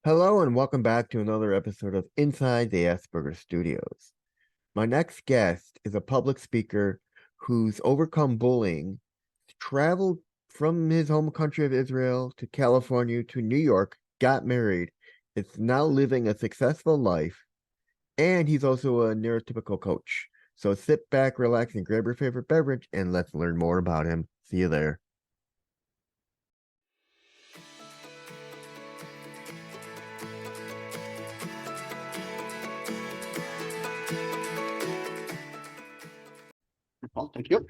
Hello and welcome back to another episode of Inside the Aspergers Studios. My next guest is a public speaker who's overcome bullying, traveled from his home country of Israel to California to New York, got married, is now living a successful life, and he's also a neurotypical coach. So sit back, relax, and grab your favorite beverage, and let's learn more about him. See you there. Well, thank you.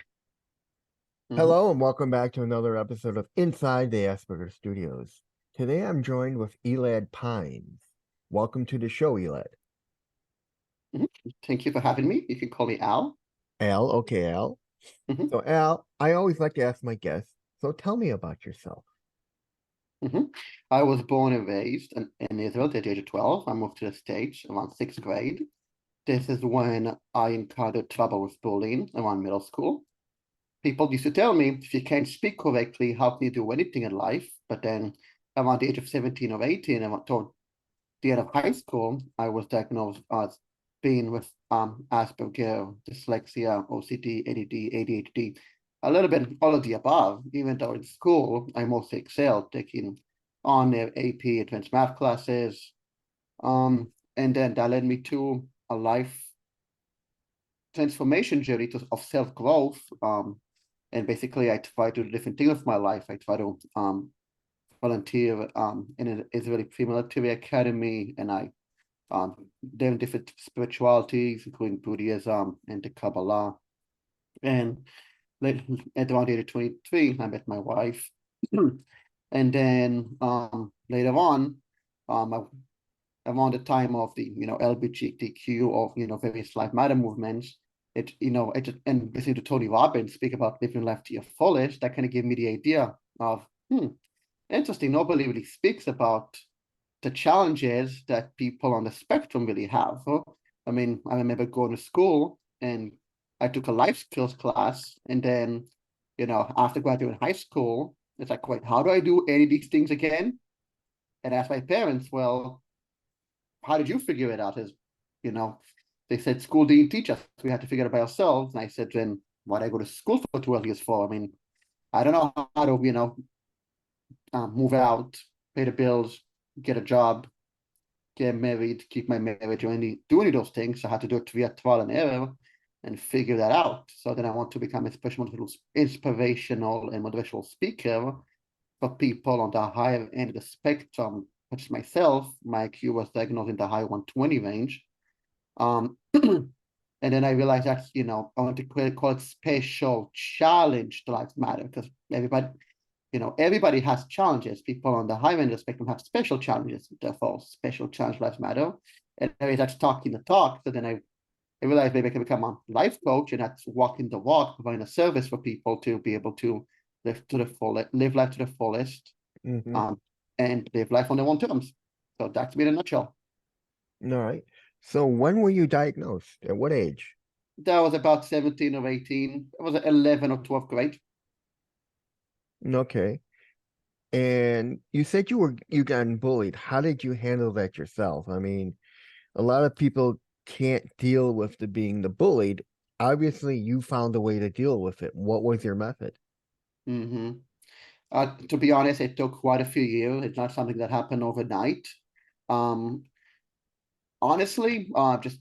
Mhm. Hello and welcome back to another episode of Inside the Aspergers Studios. Today I'm joined with Elad Pines. Welcome to the show, Elad. Mhm. Thank you for having me. You can call me Al. Al, okay, Al. Mhm. So, Al, I always like to ask my guests, so tell me about yourself. Mhm. I was born and raised in Israel at the age of 12. I moved to the States around sixth grade. This is when I encountered trouble with bullying around middle school. People used to tell me, if you can't speak correctly, how can you do anything in life? But then around the age of 17 or 18, toward the end of high school, I was diagnosed as being with Asperger, dyslexia, OCD, ADD, ADHD, a little bit all of the above. Even though in school I mostly excelled, taking on their AP advanced math classes, and then that led me to a life transformation journey of self growth. And basically, I try to do different things with my life. I try to volunteer in an Israeli pre-military academy, and I they're different spiritualities, including Buddhism and the Kabbalah. And at around the age of 23, I met my wife. And then later on, around the time of the LGBTQ or various life matter movements, and listening to Tony Robbins speak about living life to your fullest, that kind of gave me the idea of interesting. Nobody really speaks about the challenges that people on the spectrum really have. I mean, I remember going to school and I took a life skills class, and then, after graduating high school, it's like, wait, how do I do any of these things again? And I asked my parents, well, how did you figure it out? You know, they said school didn't teach us. We had to figure it out by ourselves. And I said, then why did I go to school for 12 years for? I mean, I don't know how to, move out, pay the bills, get a job, get married, keep my marriage, or do any of those things. So I had to do it via trial and error and figure that out. So then I want to become a inspirational and motivational speaker for people on the higher end of the spectrum, such as myself. My IQ was diagnosed in the high 120 range. And then I realized that, I want to call it special challenge to life matter, because everybody has challenges. People on the high end of the spectrum have special challenges. Therefore, special challenge lives matter. And that's talking the talk. So then I realized maybe I can become a life coach, and that's walking the walk, providing a service for people to be able to live life to the fullest, Mm-hmm. um, and live life on their own terms. So that's me in a nutshell. All right. So when were you diagnosed? At what age? That was about 17 or 18. It was 11 or 12th grade. Okay. And you said you gotten bullied. How did you handle that yourself? I mean, a lot of people can't deal with the being the bullied. Obviously, you found a way to deal with it. What was your method? Mm-hmm. To be honest, it took quite a few years. It's not something that happened overnight. Um, Honestly, just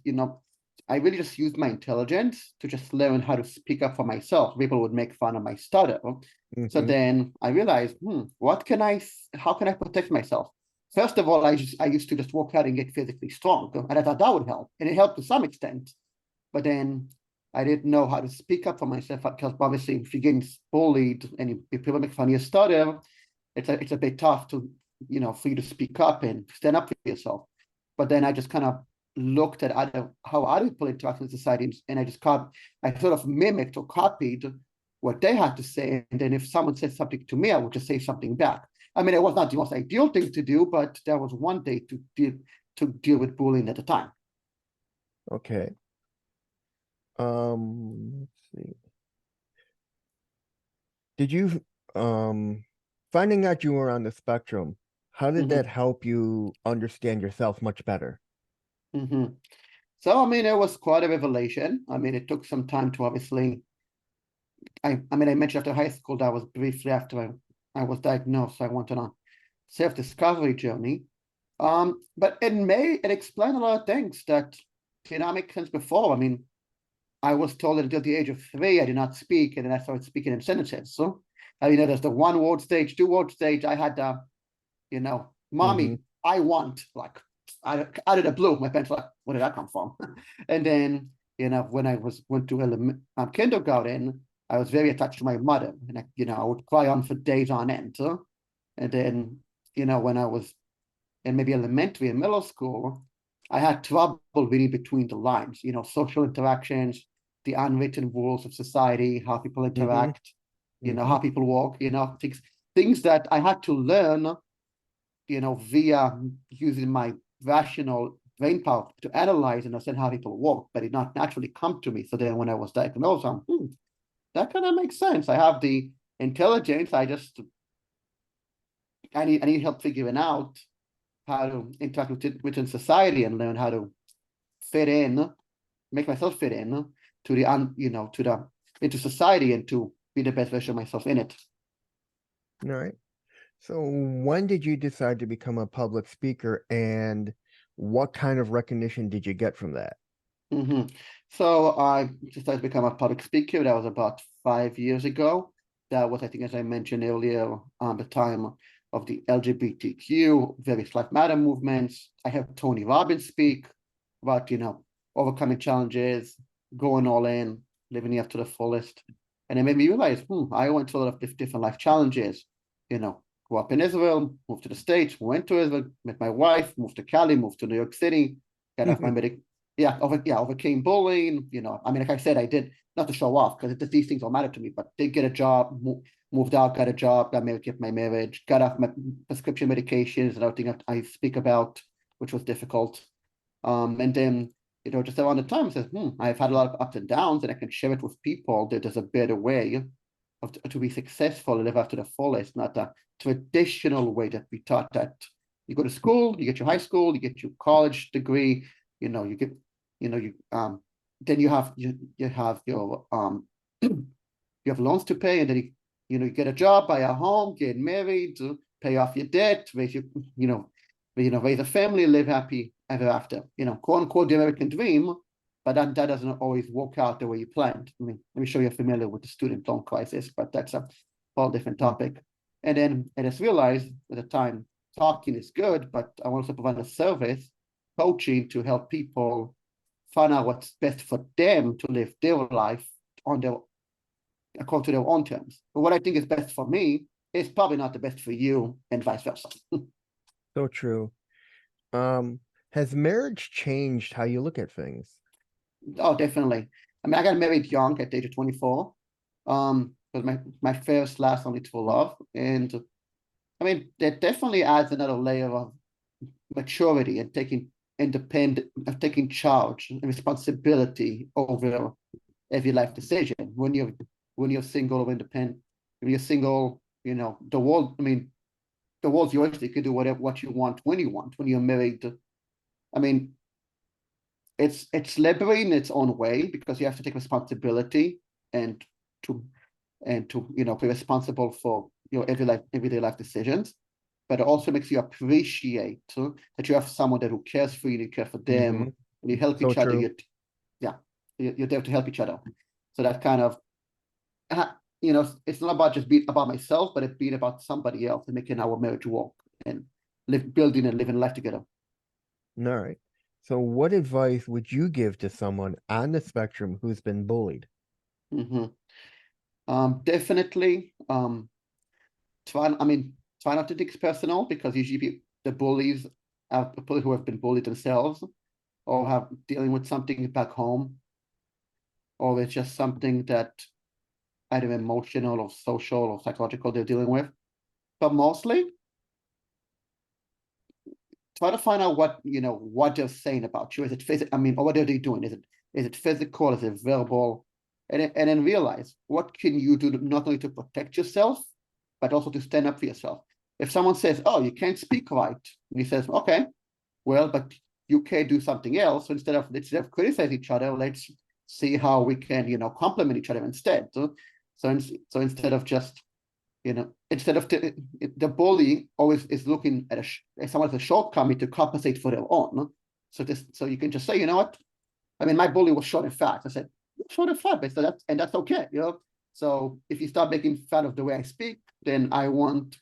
I really just used my intelligence to just learn how to speak up for myself. People would make fun of my stutter. So Mm-hmm. then I realized, how can I protect myself? First of all, I used to just work out and get physically strong, and I thought that would help, and it helped to some extent. But then I didn't know how to speak up for myself, because obviously, if you're getting bullied and if people make fun of your stutter, it's a bit tough to for you to speak up and stand up for yourself. But then I just kind of looked at how other people interact in society, and I sort of mimicked or copied what they had to say. And then if someone said something to me, I would just say something back. I mean, it was not the most ideal thing to do, but that was one day to deal with bullying at the time. Okay. Let's see. Did you finding out you were on the spectrum, How did hmm that help you understand yourself much better? hmm So, I mean, it was quite a revelation. I mean, it took some time to obviously, I mean, I mentioned after high school, that was briefly after I was diagnosed. So I went on a self-discovery journey. But it explained a lot of things that did not make sense before. I mean, I was told that until the age of 3, I did not speak, and then I started speaking in sentences. So, there's the one word stage, two word stage. I had Mm-hmm. mommy, I want, like, out of the blue. My parents were like, where did that come from? And then, when I went to kindergarten, I was very attached to my mother, and I would cry on for days on end. And then, when I was in maybe elementary and middle school, I had trouble reading between the lines, social interactions, the unwritten rules of society, how people Mm-hmm. interact, Mm-hmm. how people walk, things that I had to learn, via using my rational brain power to analyze and understand how people walk, but it not naturally come to me. So then when I was diagnosed, that kind of makes sense. I have the intelligence. I need help figuring out how to interact within society and learn how to fit in, make myself fit in to the into society and to be the best version of myself in it. All right. So when did you decide to become a public speaker, and what kind of recognition did you get from that? hmm So I decided to become a public speaker. That was about 5 years ago. That was, I think, as I mentioned earlier, the time of the LGBTQ, various Life Matter movements. I have Tony Robbins speak about, overcoming challenges, going all in, living it up to the fullest. And it made me realize, I went through a lot of different life challenges. Grew up in Israel, moved to the States, went to Israel, met my wife, moved to Cali, moved to New York City, got off my overcame bullying. I mean, like I said, I did not to show off because these things don't matter to me, but did get a job, moved out, got a job, got married, kept my marriage, got off my prescription medications, another thing I speak about, which was difficult. And then, just around the time, it says, I've had a lot of ups and downs, and I can share it with people that there's a better way to be successful and live up to the fullest, not the traditional way that we taught that you go to school, you get your high school, you get your college degree, you get, you then you have your you have loans to pay, and then you get a job, buy a home, get married, pay off your debt, raise a family, live happy ever after. Quote unquote the American dream, but that doesn't always work out the way you planned. I mean, let me show you're familiar with the student loan crisis, but that's a whole different topic. And then I just realized at the time, talking is good, but I want to provide a service, coaching to help people find out what's best for them to live their life on their according to their own terms. But what I think is best for me is probably not the best for you, and vice versa. So true. Um, has marriage changed how you look at things? Oh, definitely. I mean, I got married young at the age of 24. Was my first last only true love, and I mean that definitely adds another layer of maturity and taking charge and responsibility over every life decision. When you're single or independent, when you're single, the world. I mean, the world's yours. You can do what you want when you want. When you're married, I mean, it's liberating in its own way because you have to take responsibility and to be responsible for your everyday life decisions. But it also makes you appreciate that you have someone that who cares for you, you care for Mm-hmm. them, and you help So each other. true. Yeah, you're there to help each other. So that kind of it's not about just being about myself, but it being about somebody else and making our marriage work and building and living life together. All right. So what advice would you give to someone on the spectrum who's been bullied? hmm Definitely. Try not to take it personal because usually the bullies are people who have been bullied themselves or have dealing with something back home, or it's just something that either emotional or social or psychological they're dealing with. But mostly try to find out what they're saying about you. Is it physical? I mean, or what are they doing? Is it physical? Is it verbal? And then realize what can you do not only to protect yourself, but also to stand up for yourself. if someone says, "Oh, you can't speak right," and he says, "Okay, well, but you can do something else." So instead of criticize each other, let's see how we can, complement each other instead. So instead of just, instead of the bully always is looking at someone as a shortcoming to compensate for their own. So you can just say, you know what? I mean, my bully was short and fat. I said, "You're short and fat, but that's okay, So if you start making fun of the way I speak, then I won't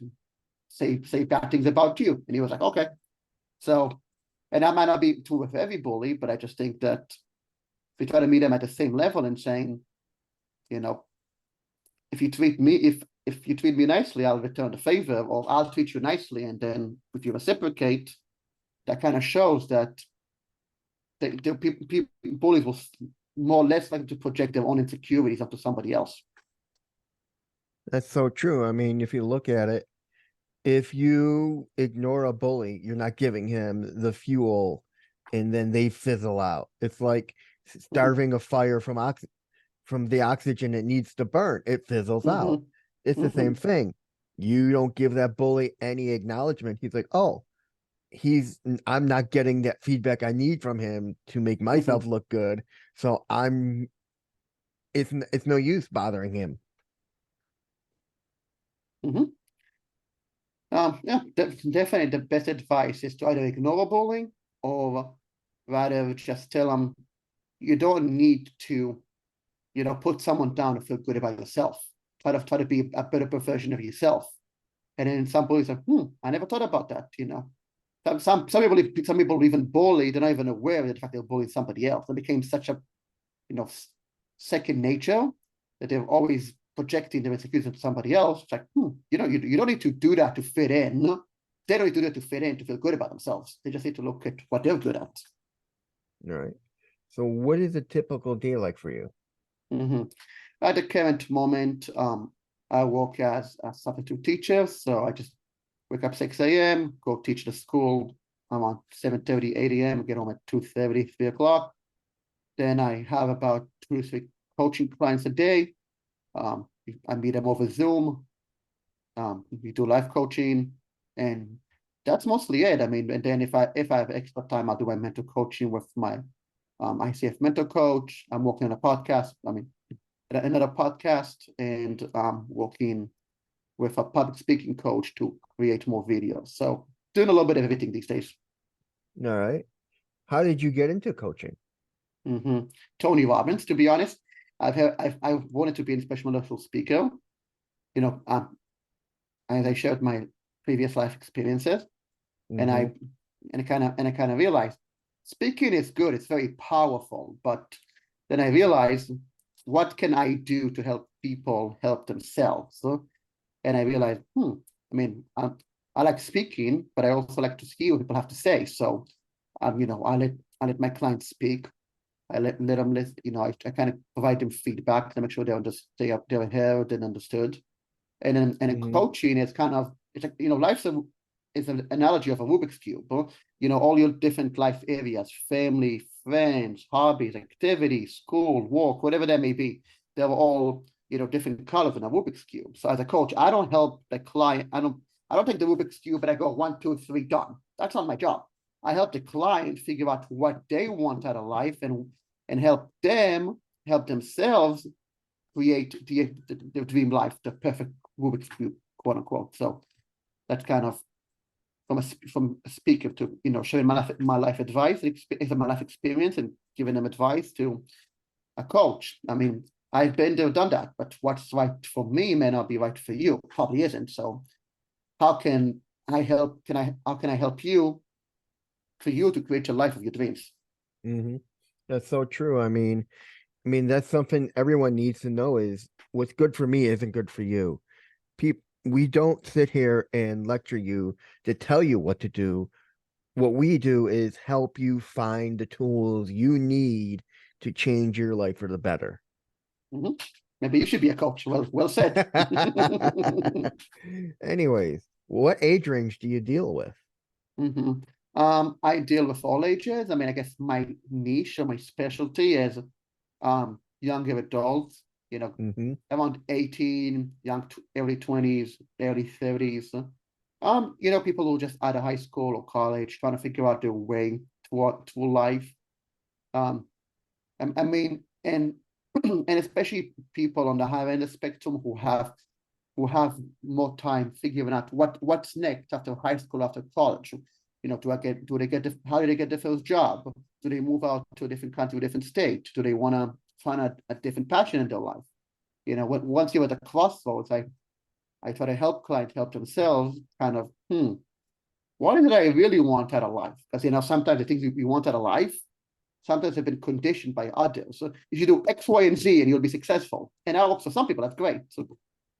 say bad things about you." And he was like, "Okay." So, and that might not be true with every bully, but I just think that if you try to meet them at the same level and saying, you know, if you treat me nicely, I'll return the favor, or I'll treat you nicely, and then if you reciprocate, that kind of shows that the bullies will more or less like to project their own insecurities onto somebody else. That's so true. I mean, if you look at it, if you ignore a bully, you're not giving him the fuel, and then they fizzle out. It's like starving a fire from the oxygen it needs to burn. It fizzles out. Mm-hmm. It's the Mm-hmm. same thing. You don't give that bully any acknowledgement. He's like, oh, I'm not getting that feedback I need from him to make Mm-hmm. myself look good. So it's no use bothering him. Mm-hmm. Yeah, definitely the best advice is to either ignore bullying or rather just tell them you don't need to, put someone down to feel good about yourself. Try to be a better version of yourself. And then some bullies are, I never thought about that, some people even bully, they're not even aware of the fact they're bullying somebody else. It became such a, you know, second nature that they're always projecting their insecurities to somebody else. It's like, you don't need to do that to fit in. They don't need to do that to fit in to feel good about themselves. They just need to look at what they're good at. All right. So what is a typical day like for you? Mm-hmm. At the current moment, I work as a substitute teacher. So I just wake up 6 a.m., go teach the school around 7:30, 8 a.m., get home at 2:30, 3 o'clock. Then I have about 2 to 3 coaching clients a day. Um, I meet them over Zoom. We do live coaching, and that's mostly it. I mean, and then if I have extra time, I'll do my mental coaching with my ICF mental coach. I'm working on a podcast. I mean, another podcast, and working with a public speaking coach to create more videos. So doing a little bit of everything these days. All right. How did you get into coaching? Mm-hmm. Tony Robbins, to be honest, I've wanted to be an inspirational motivational speaker. You know, as I shared my previous life experiences, and Mm-hmm. I kind of realized speaking is good, it's very powerful, but then I realized, what can I do to help people help themselves? And I realized, I mean, I like speaking, but I also like to hear what people have to say. So, I let my clients speak. I let them listen. I kind of provide them feedback to make sure they're heard and understood. And then Mm-hmm. coaching is kind of, it's like, life's is an analogy of a Rubik's cube. All your different life areas, family, friends, hobbies, activities, school, work, whatever that may be, they're all, different colors in a Rubik's cube. So as a coach, I don't help the client. I don't take the Rubik's cube and I go 1, 2, 3, done. That's not my job. I help the client figure out what they want out of life, and help them help themselves create the dream life, the perfect Rubik's cube, quote unquote. So that's kind of from a speaker to, sharing my life advice, my life experience, and giving them advice to a coach. I mean, I've been there, done that, but what's right for me may not be right for you. Probably isn't. So how can I help? How can I help you, for you to create your life of your dreams? Mm-hmm. That's so true. I mean, that's something everyone needs to know is what's good for me isn't good for you. We don't sit here and lecture you to tell you what to do. What we do is help you find the tools you need to change your life for the better. Mm-hmm. Maybe you should be a coach. Well said. Anyways, what age range do you deal with? Mm-hmm. I deal with all ages. I mean, I guess my niche or my specialty is younger adults, Mm-hmm. around 18, early 20s, early 30s. People who just out of high school or college trying to figure out their way to life. Um, I mean, and and especially people on the higher end of the spectrum who have more time figuring out what's next after high school, after college. How do they get the first job? Do they move out to a different country, a different state? Do they want to find a different passion in their life? Once you're at the crossroads, I try to help clients help themselves kind of, what is it I really want out of life? Because, sometimes the things we want out of life sometimes have been conditioned by others. So if you do X, Y, and Z and you'll be successful. And that works for some people, that's great. So,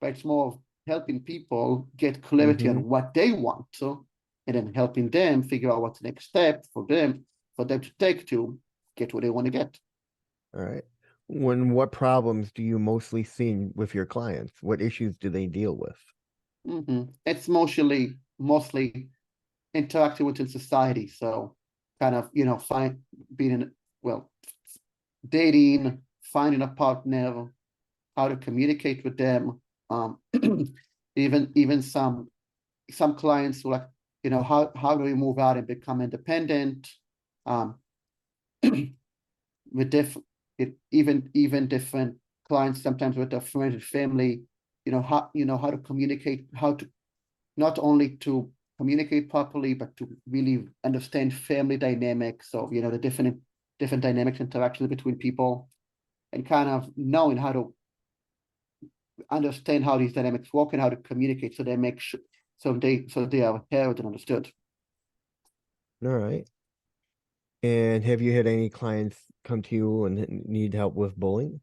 but it's more of helping people get clarity Mm-hmm. on what they want. So, and then helping them figure out what's the next step for them to take to get what they want to get. All right. What problems do you mostly see with your clients? What issues do they deal with? It's mostly interacting within society. So kind of, find being in, well, dating, finding a partner, how to communicate with them. Even some clients who like, how do we move out and become independent? Um, with even different clients, sometimes with their friends and family, how to communicate, how to not only to communicate properly, but to really understand family dynamics of, the different dynamics, interactions between people, and kind of knowing how to understand how these dynamics work and how to communicate so they make sure so they are heard and understood. All right. And have you had any clients come to you and need help with bullying?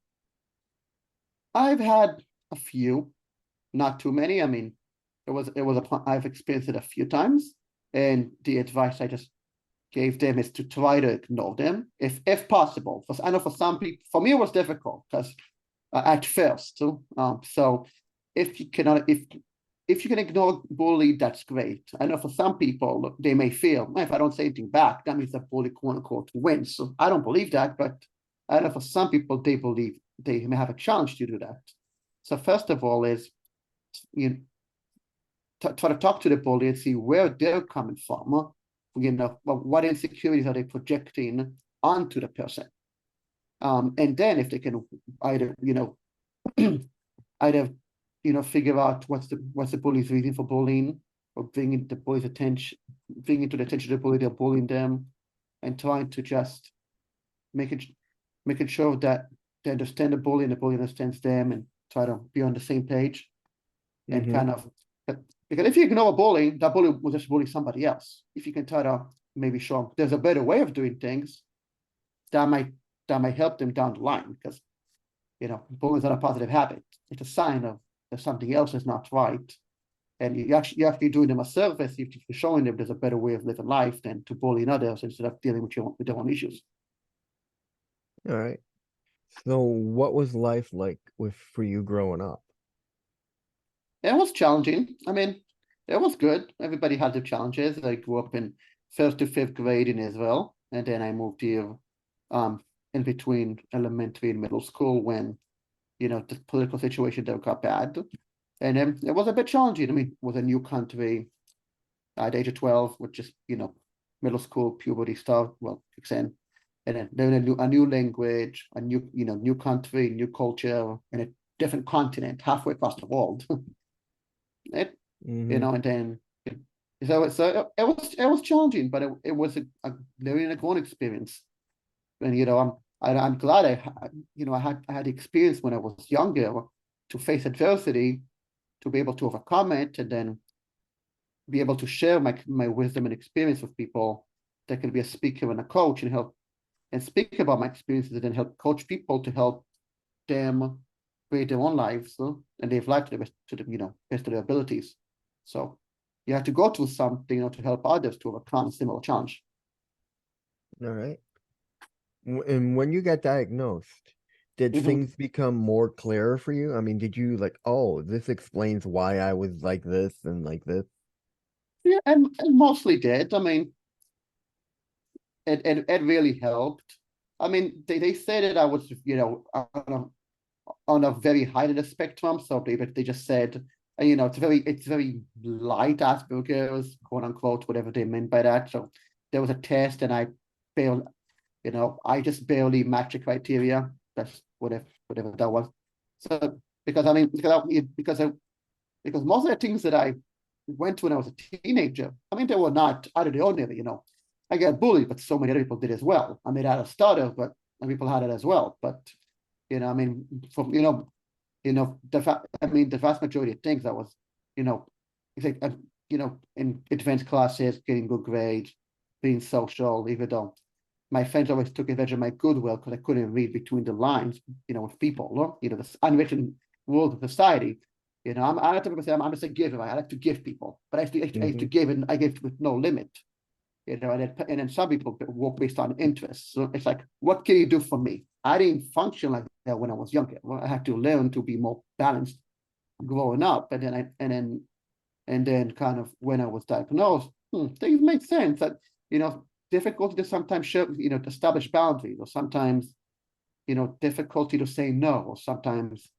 I've had a few, not too many. I mean, I've experienced it a few times, and the advice I just gave them is to try to ignore them if possible. I know for some people, for me it was difficult because at first. So if you cannot, if you can ignore bully, that's great. I know for some people they may feel, "Well, if I don't say anything back, that means the bully quote unquote wins." So I don't believe that, but I know for some people they believe they may have a challenge to do that. So first of all is you try to talk to the bully and see where they're coming from. What insecurities are they projecting onto the person? And then if they can either, either, figure out what's the bully's reason for bullying, or bringing to the attention of the bully, they're bullying them, and trying to just make it making sure that they understand the bully and the bully understands them, and try to be on the same page, and Mm-hmm. kind of, because if you ignore a bully, that bully will just bully somebody else. If you can try to maybe show them there's a better way of doing things, that might help them down the line, because bullying is not a positive habit. It's a sign of that something else is not right, and you actually doing them a service if you're showing them there's a better way of living life than to bully others instead of dealing with their own issues. All right. So what was life like for you growing up? It was challenging. I mean, it was good. Everybody had their challenges. I grew up in first to fifth grade in Israel, and then I moved here um, in between elementary and middle school when the political situation there got bad. And then it was a bit challenging. I mean, it was a new country at the age of 12, with just, middle school puberty stuff, well, kicks in. And then a new language, new country, new culture, and a different continent halfway across the world. it, Mm-hmm. and then it was challenging, but it was a learning and a growing experience. And I'm glad I had the experience when I was younger to face adversity, to be able to overcome it, and then be able to share my wisdom and experience with people, that can be a speaker and a coach, and help and speak about my experiences, and then help coach people to help them create their own lives, and live life to the best of their abilities. So you have to go through something, to help others to overcome a similar challenge. All right. And when you got diagnosed, did Mhm. things become more clear for you? I mean, did you like, oh, this explains why I was like this and like this? Yeah, and mostly did. I mean, it really helped. I mean, they say that I was, on a very high end of the spectrum. So they just said you know, it's very light Asperger's, quote unquote, whatever they meant by that. So there was a test, and I failed. You know, I just barely matched the criteria. That's whatever that was. So because I mean because most of the things that I went to when I was a teenager, I mean, they were not out of the ordinary. You know, I got bullied, but so many other people did as well. I mean, I had a stutter, but people had it as well. But you know, I mean, from the vast majority of things that was, you know, it's like, in advanced classes, getting good grades, being social, even though my friends always took advantage of my goodwill because I couldn't read between the lines, with people, this unwritten rules of society. I'm not type of person, I'm just a giver. I like to give people, but I used to give, and I give with no limit. And then some people work based on interests. So it's like, what can you do for me? I didn't function like that when I was younger. Well, I had to learn to be more balanced growing up, and then kind of when I was diagnosed, things make sense. That difficulty to sometimes show, to establish boundaries, or sometimes difficulty to say no, or sometimes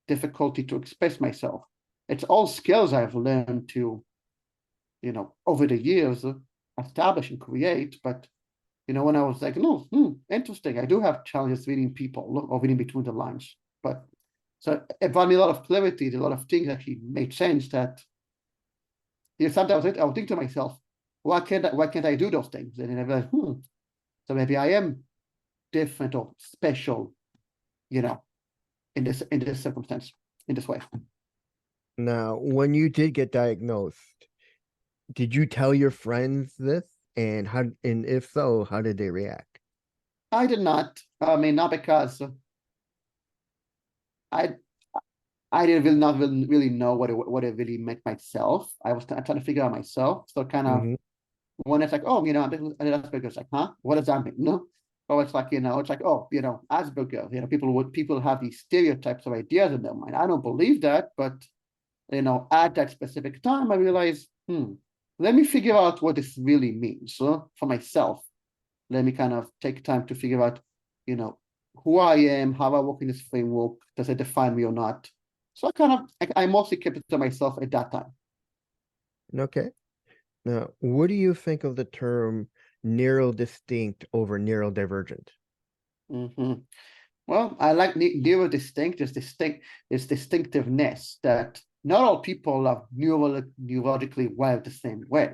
difficulty to express myself. It's all skills I've learned to, over the years, establish and create. But when I was like, no, interesting, I do have challenges reading people or reading between the lines. But so it brought me a lot of clarity, a lot of things actually made sense. That sometimes I would think to myself, why can't I do those things? And then I realized, so maybe I am different or special, in this circumstance, in this way. Now, when you did get diagnosed, did you tell your friends this? And if so, how did they react? I did not. I mean, not because I I didn't really not really know what it really meant myself. I was trying to figure out myself. So kind of Hmm. when it's like, oh, Asperger's, like, huh? What does that mean? No. Or it's like, it's like, oh, Asperger, people have these stereotypes or ideas in their mind. I don't believe that, but at that specific time, I realized, let me figure out what this really means, for myself. Let me kind of take time to figure out, you know, who I am, how I work in this framework, does it define me or not? So I mostly kept it to myself at that time. Okay. Now, what do you think of the term neurodistinct over neurodivergent? hmm Well, I like neurodistinct. Is distinctiveness, that not all people are neurologically wired the same way.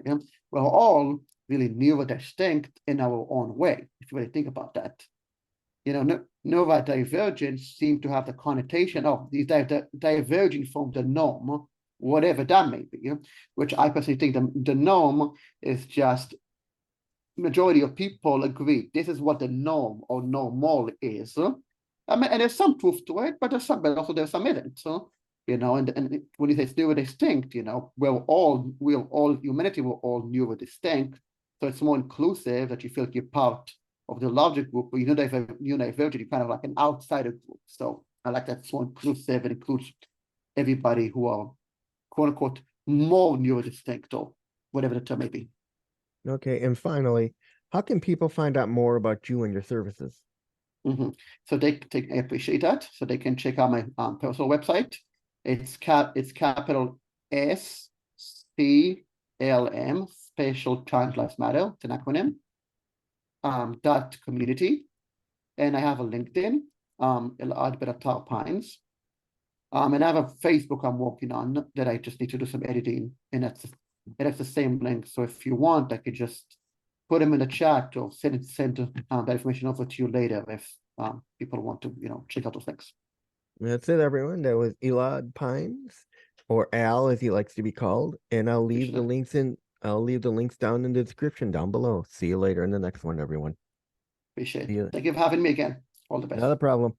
We're all really neurodistinct in our own way, if you really think about that. Neurodivergence seem to have the connotation of these diverging from the norm, whatever that may be, which I personally think the norm is just majority of people agree this is what the norm or normal is. I mean, and there's some truth to it, but there's some isn't. And when you say it's neurodistinct, humanity, we're all neurodistinct. So it's more inclusive, that you feel like you're part of the larger group, but neurodivergent, you're kind of like an outsider group. So I like that it's more inclusive. It includes everybody who are, quote unquote, more neurodistinct, or whatever the term may be. Okay, and finally, how can people find out more about you and your services? Mm-hmm. So I appreciate that. So they can check out my personal website. It's capital SCLM, Special Trans Lives Matter. It's an acronym. Dot community, and I have a LinkedIn. Elad Al Pines. And I have a Facebook I'm working on that I just need to do some editing, and that's the same link. So if you want, I could just put them in the chat, or send that information over to you later if people want to check out those links. That's it, everyone. That was Elad Pines, or Al, as he likes to be called. And Appreciate it. I'll leave the links down in the description down below. See you later in the next one, everyone. Appreciate See it. you. Thank you for having me again. All the Not best. a problem.